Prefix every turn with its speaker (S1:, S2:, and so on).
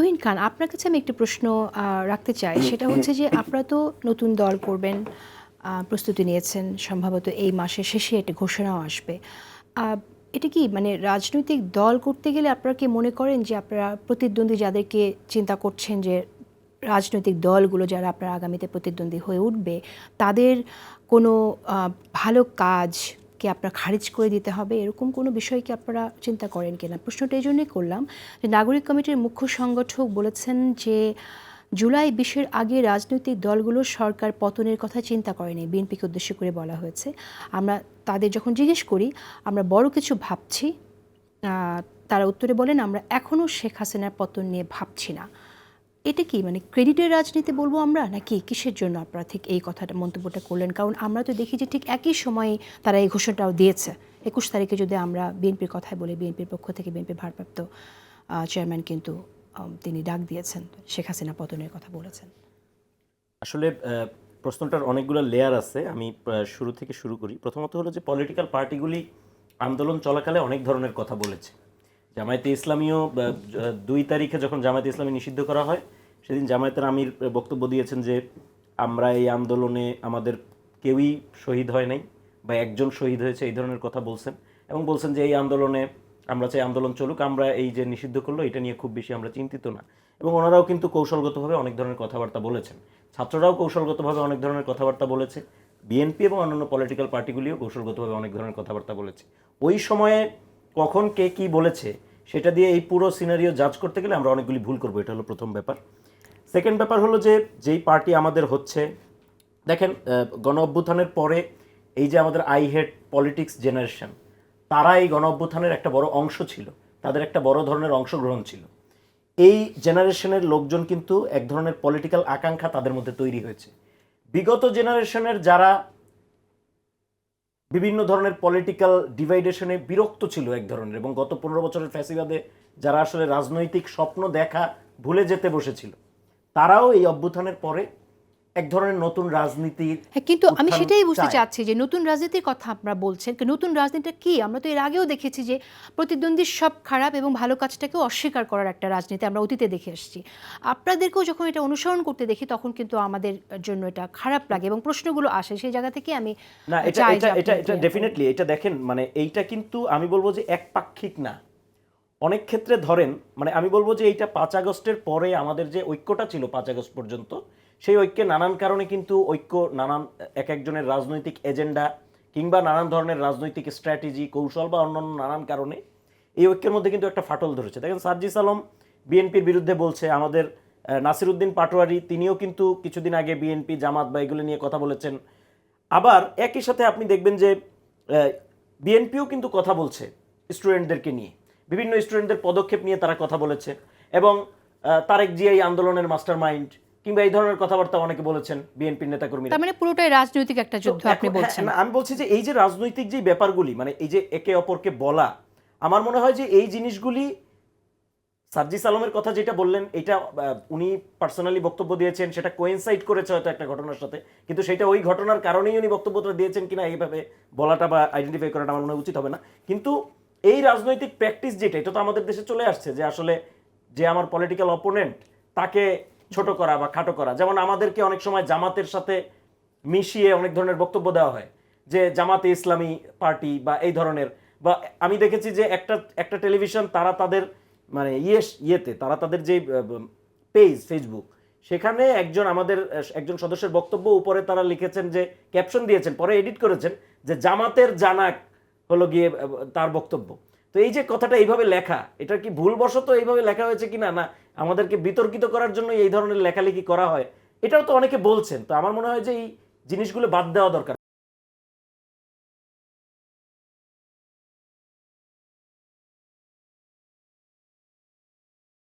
S1: তুহিন খান, আপনার কাছে আমি একটি প্রশ্ন রাখতে চাই। সেটা হচ্ছে যে আপনারা তো নতুন দল করবেন, প্রস্তুতি নিয়েছেন, সম্ভবত এই মাসের শেষে একটা ঘোষণাও আসবে। আহ, এটা কি মানে রাজনৈতিক দল করতে গেলে আপনারা কি মনে করেন যে আপনারা প্রতিদ্বন্দ্বী যাদেরকে চিন্তা করছেন যে রাজনৈতিক দলগুলো যারা আপনার আগামীতে প্রতিদ্বন্দ্বী হয়ে উঠবে তাদের কোনো ভালো কাজকে আপনারা খারিজ করে দিতে হবে, এরকম কোনো বিষয় কি আপনারা চিন্তা করেন কিনা? প্রশ্নটা এই জন্যই করলাম যে নাগরিক কমিটির মুখ্য সংগঠক বলেছেন যে জুলাই 20-এর আগে রাজনৈতিক দলগুলো সরকার পতনের কথা চিন্তা করেনি। বিএনপিকে উদ্দেশ্য করে বলা হয়েছে। আমরা তাদের যখন জিজ্ঞেস করি আমরা বড় কিছু ভাবছি, তারা উত্তরে বলেন আমরা এখনও শেখ হাসিনার পতন নিয়ে ভাবছি না। এটা কি মানে ক্রেডিটের রাজনীতি বলবো আমরা, নাকি কিসের জন্য আপনারা ঠিক এই কথাটা মন্তব্যটা করলেন? কারণ আমরা তো দেখি যে ঠিক একই সময়ে তারা এই ঘোষণাটাও দিয়েছে। 21 তারিখে যদি আমরা বিএনপির কথাই বলি, বিএনপির পক্ষ থেকে বিএনপির ভারপ্রাপ্ত চেয়ারম্যান কিন্তু তিনি ডাক দিয়েছেন, শেখ হাসিনা পতনের কথা বলেছেন।
S2: আসলে প্রশ্নটার অনেকগুলো লেয়ার আছে, আমি শুরু থেকে শুরু করি। প্রথমত হলো যে পলিটিক্যাল পার্টিগুলি আন্দোলন চলাকালে অনেক ধরনের কথা বলেছে। জামায়াতে ইসলামীও 2 তারিখে যখন জামায়াতে ইসলামী নিষিদ্ধ করা হয় সেদিন জামায়াতের আমির বক্তব্য দিয়েছেন যে আমরা এই আন্দোলনে আমাদের কেউই শহীদ হয় নাই বা একজন শহীদ হয়েছে, এই ধরনের কথা বলছেন। এবং বলছেন যে এই আন্দোলনে আমরা চাই আন্দোলন চলুক, আমরা এই যে নিষিদ্ধ করলো এটা নিয়ে খুব বেশি আমরা চিন্তিত না। এবং ওনারাও কিন্তু কৌশলগতভাবে অনেক ধরনের কথাবার্তা বলেছেন। ছাত্ররাও কৌশলগতভাবে অনেক ধরনের কথাবার্তা বলেছে, বিএনপি এবং অন্যান্য পলিটিক্যাল পার্টিগুলিও কৌশলগতভাবে অনেক ধরনের কথাবার্তা বলেছে। ওই সময়ে কখন কে কি বলেছে সেটা দিয়ে এই পুরো সিনারিও জাজ করতে গেলে আমরা অনেকগুলি ভুল করবো, এটা হলো প্রথম ব্যাপার। সেকেন্ড ব্যাপার হলো যে যেই পার্টি আমাদের হচ্ছে, দেখেন গণ অভ্যুত্থানের পরে এই যে আমাদের আই হেড পলিটিক্স জেনারেশন, তারা এই গণ অভ্যুত্থানের একটা বড় অংশ ছিল, তাদের একটা বড় ধরনের অংশগ্রহণ ছিল। এই জেনারেশনের লোকজন কিন্তু এক ধরনের পলিটিক্যাল আকাঙ্ক্ষা তাদের মধ্যে তৈরি হয়েছে। বিগত জেনারেশনের যারা বিভিন্ন ধরনের পলিটিক্যাল ডিভাইডেশনে বিরক্ত ছিল এক ধরনের, এবং গত 15 বছরের ফ্যাসিবাদে যারা আসলে রাজনৈতিক স্বপ্ন দেখা ভুলে যেতে বসেছিল, তারাও এই অভ্যুত্থানের পরে এক ধরনের নতুন রাজনীতির।
S1: হ্যাঁ, কিন্তু আমি সেটাই বুঝতে চাচ্ছি যে নতুন রাজনীতির কথা আপনারা বলছেন, নতুন রাজনীতিটা কি? আমরা তো এর আগেও দেখেছি যে প্রতিদ্বন্দ্বীর সব খারাপ এবং ভালো কাজটাকেও অস্বীকার করার একটা রাজনীতি আমরা অতীতে দেখে এসেছি। আপনাদেরকেও যখন এটা অনুসরণ করতে দেখি তখন কিন্তু আমাদের জন্য এটা খারাপ লাগে এবং প্রশ্নগুলো আসে। সেই জায়গা থেকে আমি
S2: না, এটা এটা এটা এটা ডেফিনেটলি, এটা দেখেন মানে এইটা কিন্তু আমি বলবো যে একপাক্ষিক না। অনেক ক্ষেত্রে ধরেন মানে আমি বলবো যে এইটা 5 আগস্টের পরে আমাদের যে ঐক্যটা ছিল 5 আগস্ট পর্যন্ত, সেই ঐক্যে নানান কারণে কিন্তু নানান এক একজনের রাজনৈতিক এজেন্ডা কিংবা নানান ধরনের রাজনৈতিক স্ট্র্যাটেজি কৌশল বা অন্যান্য নানান কারণে এই ঐক্যের মধ্যে কিন্তু একটা ফাটল ধরেছে। দেখেন সার্জিস আলম বিএনপির বিরুদ্ধে বলছে, আমাদের নাসিরউদ্দিন পাটোয়ারি তিনিও কিন্তু কিছুদিন আগে বিএনপি জামাত বা এগুলো নিয়ে কথা বলেছেন। আবার একই সাথে আপনি দেখবেন যে বিএনপিও কিন্তু কথা বলছে স্টুডেন্টদেরকে নিয়ে, বিভিন্ন স্টুডেন্টদের পদক্ষেপ নিয়ে তারা কথা বলেছে, এবং তারেক জিয়া এই আন্দোলনের মাস্টার মাইন্ড কিংবা এই ধরনের কথাবার্তা অনেকে বলেছেন বিএনপির নেতাকর্মীরা।
S1: তার মানে পুরোটাই রাজনৈতিক একটা যুদ্ধ আপনি বলছেন?
S2: আমি বলছি যে এই যে রাজনৈতিক যে ব্যাপারগুলি, মানে এই যে একে অপরকে বলা, আমার মনে হয় যে এই জিনিসগুলি সার্জিস আলমের কথা যেটা বললেন এটা উনি পার্সোনালি বক্তব্য দিয়েছেন, সেটা কোয়েনসাইড করেছে হয়তো একটা ঘটনার সাথে, কিন্তু সেটা ওই ঘটনার কারণেই উনি বক্তব্যটা দিয়েছেন কিনা এইভাবে বলাটা বা আইডেন্টিফাই করাটা আমার মনে হয় উচিত হবে না। কিন্তু এই রাজনৈতিক প্র্যাকটিস যেটা, এটা তো আমাদের দেশে চলে আসছে যে আসলে যে আমার পলিটিক্যাল অপোনেন্ট তাকে ছোট করা বা খাটো করা। যেমন আমাদেরকে অনেক সময় জামাতের সাথে মিশিয়ে অনেক ধরনের বক্তব্য দেওয়া হয় যে জামাতে ইসলামী পার্টি বা এই ধরনের। বা আমি দেখেছি যে একটা টেলিভিশন তারা তাদের মানে তারা তাদের যে পেজ ফেসবুক, সেখানে আমাদের একজন সদস্যের বক্তব্য উপরে তারা লিখেছেন যে ক্যাপশন দিয়েছেন, পরে এডিট করেছেন যে জামাতের জানাক হলো গিয়ে তার বক্তব্য। তো এই যে কথাটা এইভাবে লেখা, এটা কি ভুলবশত এইভাবে লেখা হয়েছে কিনা, না আমাদেরকে বিতর্কিত করার জন্য এই ধরনের লেখালেখি করা হয়, এটাও তো অনেকে বলছেন। তো আমার মনে হয় যে এই জিনিসগুলো বাদ দেওয়া দরকার।